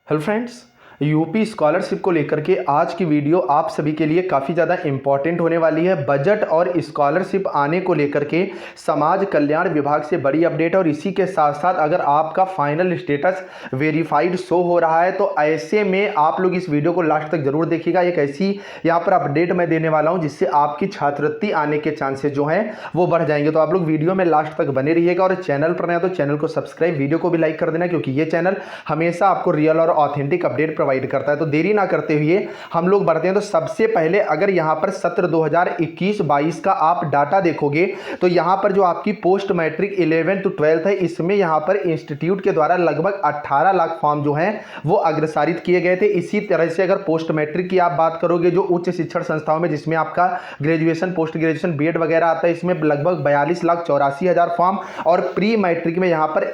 Hello friends, UP scholarship को लेकर के आज की वीडियो आप सभी के लिए काफ़ी ज़्यादा इम्पॉर्टेंट होने वाली है। बजट और स्कॉलरशिप आने को लेकर के समाज कल्याण विभाग से बड़ी अपडेट, और इसी के साथ साथ अगर आपका फाइनल स्टेटस वेरीफाइड शो हो रहा है तो ऐसे में आप लोग इस वीडियो को लास्ट तक जरूर देखिएगा। एक ऐसी यहाँ पर अपडेट मैं देने वाला हूँ जिससे आपकी छात्रवृत्ति आने के चांसेस जो हैं वो बढ़ जाएंगे। तो आप लोग वीडियो में लास्ट तक बने रहिएगा, और चैनल पर नया तो चैनल को सब्सक्राइब, वीडियो को भी लाइक कर देना, क्योंकि ये चैनल हमेशा आपको रियल और ऑथेंटिक अपडेट प्रोवाइड करता है। तो देरी ना करते हुए हम लोग बढ़ते हैं। तो सबसे पहले अगर यहां पर सत्र 2021-22 का आप डाटा देखोगे तो यहां पर जो आपकी post matric 11th to 12th है, इसमें यहां पर इंस्टीट्यूट के द्वारा लगभग 18 लाख फॉर्म जो हैं वो अग्रसारित किए गए थे। इसी तरह से अगर पोस्ट मैट्रिक की आप बात करोगे, जो उच्च शिक्षण संस्थाओं में जिसमें आपका ग्रेजुएशन, पोस्ट ग्रेजुएशन, बीएड वगैरह आता है, इसमें लगभग 42,84,000 फॉर्म, और प्री मैट्रिक में यहां पर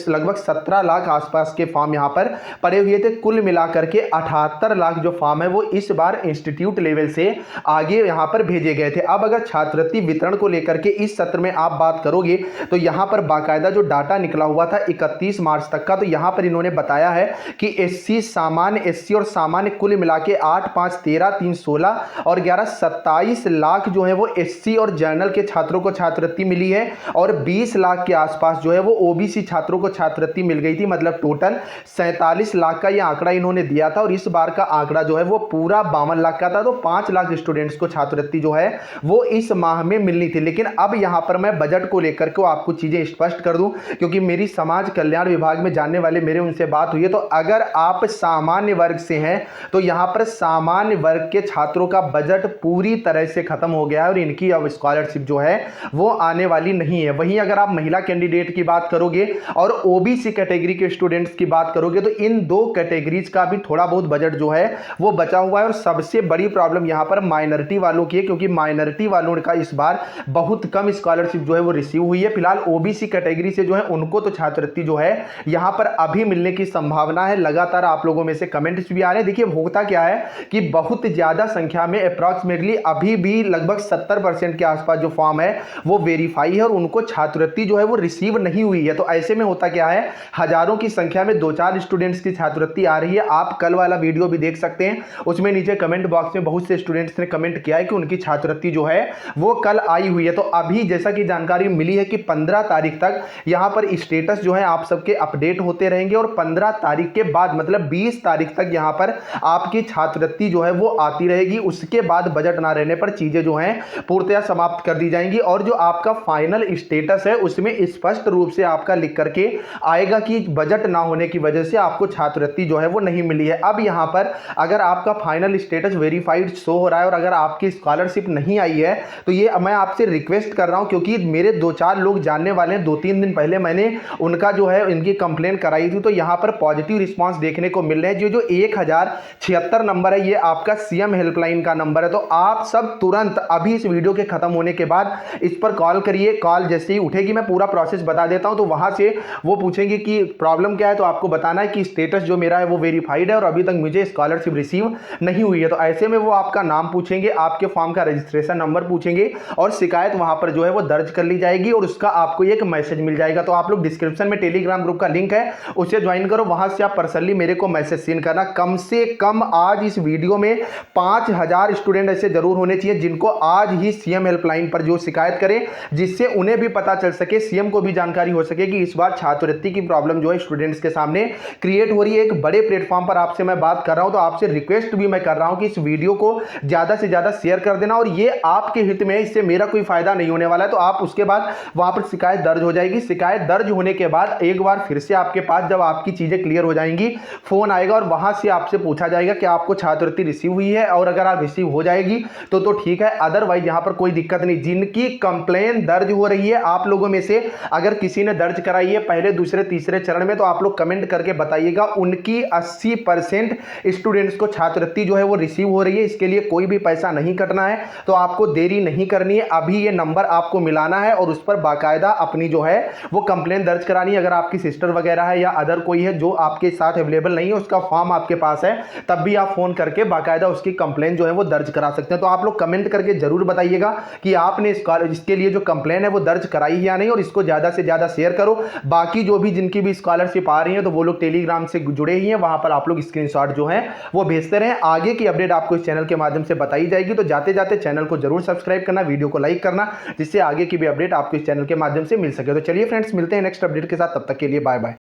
लगभग 17 लाख आसपास के फॉर्म यहां पर पड़े हुए थे। कुल मिलाकर के 78 लाख जो फॉर्म है वो इस बार इंस्टीट्यूट लेवल से आगे यहां पर भेजे गए थे। अब अगर छात्रवृत्ति वितरण को लेकर के इस सत्र में आप बात करोगे तो यहां पर बाकायदा जो डाटा निकला हुआ था 31 मार्च तक का, तो यहां पर इन्होंने बताया है कि एससी और सामान्य कुल मिला के 8, 5, 13, 3, 16 और 11, 27 लाख जो है वो एससी और जनरल के छात्रों को छात्रवृत्ति मिली है, और 20 लाख के आसपास जो है वो ओबीसी छात्रों को छात्रवृत्ति मिल गई थी। मतलब टोटल 47 लाख का यह आंकड़ा इन्होंने दिया था, और इस बार का आंकड़ा जो है वो पूरा 52 लाख का था। तो 5 लाख स्टूडेंट्स को छात्रवृत्ति जो है वो इस माह में मिलनी थी। लेकिन अब यहां पर मैं बजट को लेकर के आपको चीजें स्पष्ट कर दूं, क्योंकि मेरी समाज कल्याण विभाग में जानने वाले मेरे उनसे बात हुई है। तो अगर आप सामान्य वर्ग से हैं तो यहां पर सामान्य वर्ग के छात्रों का बजट पूरी तरह से खत्म हो गया है, और इनकी अब स्कॉलरशिप जो है वो आने वाली नहीं है। वहीं अगर आप महिला कैंडिडेट की बात करोगे और ओबीसी कैटेगरी के स्टूडेंट्स की बात करोगे तो इन दो कैटेगरीज का भी थोड़ा बहुत बजट जो है वो बचा हुआ है। और सबसे बड़ी प्रॉब्लम यहां पर माइनॉरिटी वालों की है, क्योंकि माइनॉरिटी वालों का इस बार बहुत कम स्कॉलरशिप जो है वो रिसीव हुई है। फिलहाल ओबीसी कैटेगरी से जो है उनको तो छात्रवृत्ति जो है यहां पर अभी मिलने की संभावना है। लगातार आप लोगों में से कमेंट्स भी आ रहे हैं। देखिए होता क्या है कि बहुत ज्यादा संख्या में अप्रॉक्सीमेटली अभी भी लगभग 70% के आसपास जो फॉर्म है वो वेरीफाई है, और उनको छात्रवृत्ति जो है वो रिसीव नहीं हुई है। तो ऐसे में होता क्या है, हजारों की संख्या में 2-4 स्टूडेंट्स की छात्रवृत्ति आ रही है। आप कल वाला वीडियो भी देख सकते हैं, उसमें नीचे कमेंट बॉक्स में बहुत से स्टूडेंट्स ने कमेंट किया है कि उनकी छात्रवृत्ति जो है वो कल आई हुई है। तो अभी जैसा कि जानकारी मिली है कि 15 तारीख तक यहां पर स्टेटस जो है आप सबके अपडेट होते रहेंगे, और 15 तारीख के बाद मतलब 20 तारीख तक यहां पर आपकी छात्रवृत्ति जो है वो आती रहेगी। उसके बाद बजट ना रहने पर चीजें जो हैं पूर्णतया समाप्त कर दी जाएंगी, और जो आपका फाइनल स्टेटस है उसमें स्पष्ट रूप से आपका लिख करके आएगा कि बजट ना होने की वजह से आपको छात्रवृत्ति जो है वो नहीं मिली है। अब यहां पर अगर आपका फाइनल स्टेटस वेरीफाइड शो हो रहा है और अगर आपकी स्कॉलरशिप नहीं आई है तो ये मैं आपसे रिक्वेस्ट कर रहा हूं, क्योंकि मेरे 2-4 लोग जानने वाले हैं। 2-3 दिन पहले मैंने उनका जो है इनकी कंप्लेंट कराई थी, तो यहां पर पॉजिटिव रिस्पांस देखने को मिल रहे हैं। जो 1076 नंबर है ये आपका सीएम हेल्पलाइन का नंबर है। तो आप सब तुरंत अभी इस वीडियो के खत्म होने के बाद इस पर कॉल करिए। कॉल जैसे ही उठेगी मैं पूरा प्रोसेस बता देता हूं, तो वहां से वो पूछेंगे कि प्रॉब्लम क्या है, तो आपको बताना है कि स्टेटस जो मेरा है वो वेरीफाइड है और अभी तक मुझे स्कॉलरशिप रिसीव नहीं हुई है। तो ऐसे में वो आपका नाम पूछेंगे, आपके फॉर्म का रजिस्ट्रेशन नंबर पूछेंगे, और शिकायत वहां पर जो है वो दर्ज कर ली जाएगी, और उसका आपको एक मैसेज मिल जाएगा। तो आप लोग डिस्क्रिप्शन में टेलीग्राम ग्रुप का लिंक है, उसे ज्वाइन करो, वहां से आप पर्सनली मेरे को मैसेज सेंड करना। कम से कम आज इस वीडियो में 5000 स्टूडेंट ऐसे जरूर होने चाहिए जिनको आज ही सीएम हेल्पलाइन पर जो शिकायत करें, जिससे उन्हें भी पता चल सके, सीएम को भी जानकारी हो सके कि इस बार छात्रवृत्ति की प्रॉब्लम जो है स्टूडेंट्स के सामने क्रिएट हो रही है। एक बड़े प्लेटफॉर्म पर आपसे मैं बात कर रहा हूं, तो आपसे रिक्वेस्ट भी मैं कर रहा हूं कि इस वीडियो को ज्यादा से ज्यादा शेयर कर देना, और ये आपके हित में है, इससे मेरा कोई फायदा नहीं होने वाला है। तो आप उसके बाद वहां पर शिकायत दर्ज हो जाएगी। शिकायत दर्ज होने के बाद एक बार फिर से आपके पास जब आपकी चीजें क्लियर हो जाएंगी फोन आएगा, और वहां से आपसे पूछा जाएगा कि आपको छात्रवृत्ति रिसीव हुई है, और अगर आप रिसीव हो जाएगी तो ठीक है, अदरवाइज यहां पर कोई दिक्कत नहीं। जिनकी कंप्लेन दर्ज हो रही है आप लोगों में से अगर किसी ने दर्ज कराई है पहले, दूसरे, तीसरे चरण में, तो आप लोग कमेंट करके बताइएगा। उनकी 80% स्टूडेंट्स को छात्रवृत्ति जो है वो रिसीव हो रही है। इसके लिए कोई भी पैसा नहीं कटना है, तो आपको देरी नहीं करनी है। अभी ये नंबर आपको मिलाना है और उस पर बाकायदा अपनी जो है वो कंप्लेंट दर्ज करानी है। अगर आपकी सिस्टर वगैरह है या अदर कोई है जो आपके साथ अवेलेबल नहीं है, उसका फॉर्म आपके पास है, तब भी आप फोन करके बाकायदा उसकी कंप्लेंट जो है वो दर्ज करा सकते हैं। तो आप लोग कमेंट करके जरूर बताइएगा कि आपने इसके लिए जो कंप्लेंट है वो दर्ज कराई है या नहीं, और इसको ज्यादा से ज्यादा शेयर करो। बाकी जो भी जिनकी भी स्कॉलरशिप आ रही है तो वो लोग टेलीग्राम से जुड़े ही हैं, वहां पर आप लोग लोग स्क्रीनशॉट जो है वो भेजते रहें। आगे की अपडेट आपको इस चैनल के माध्यम से बताई जाएगी, तो जाते जाते चैनल को जरूर सब्सक्राइब करना, वीडियो को लाइक करना, जिससे आगे की भी अपडेट आपको इस चैनल के माध्यम से मिल सके। तो चलिए फ्रेंड्स, मिलते हैं नेक्स्ट अपडेट के साथ, तब तक के लिए बाय बाय।